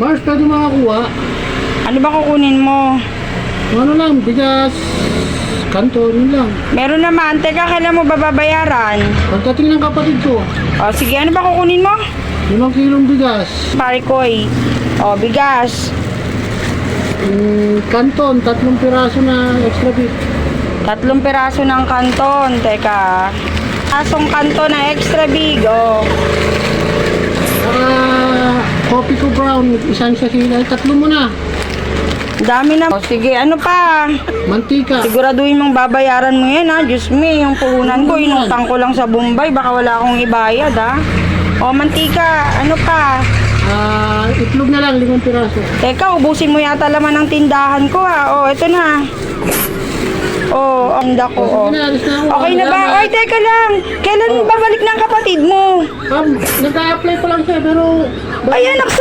Mars, pwede makakuha. Ano ba kukunin mo? Ano lang, bigas, kanto, yun lang. Meron naman. Teka, kailan mo ba babayaran? Pagdating ng kapatid ko, O, sige. Ano ba kukunin mo? 5 kilong bigas. Pare koy. O, bigas. Kanton, 3 piraso na extra big. 3 piraso ng kanton. Teka. Asong kanton na extra big. O. Coffee ko brown, isang sasila. 3 mo na. Dami na. O, sige. Ano pa? Mantika. Siguraduhin mong babayaran mo yan, ha? Diyos me, yung puhunan ko, inutang ko lang sa Bombay. Baka wala akong ibayad, ha? O, mantika. Ano pa? Itlog na lang, 5 piraso. Teka, ubusin mo yata laman ng tindahan ko, ha? O, ito na. O, ang tinda ko, o. Sige na, alis na ako. Okay na ba? Oy, teka lang. Kailan babalik ng kapatid mo? Nag-a-apply pa lang siya, pero... Ay, anak,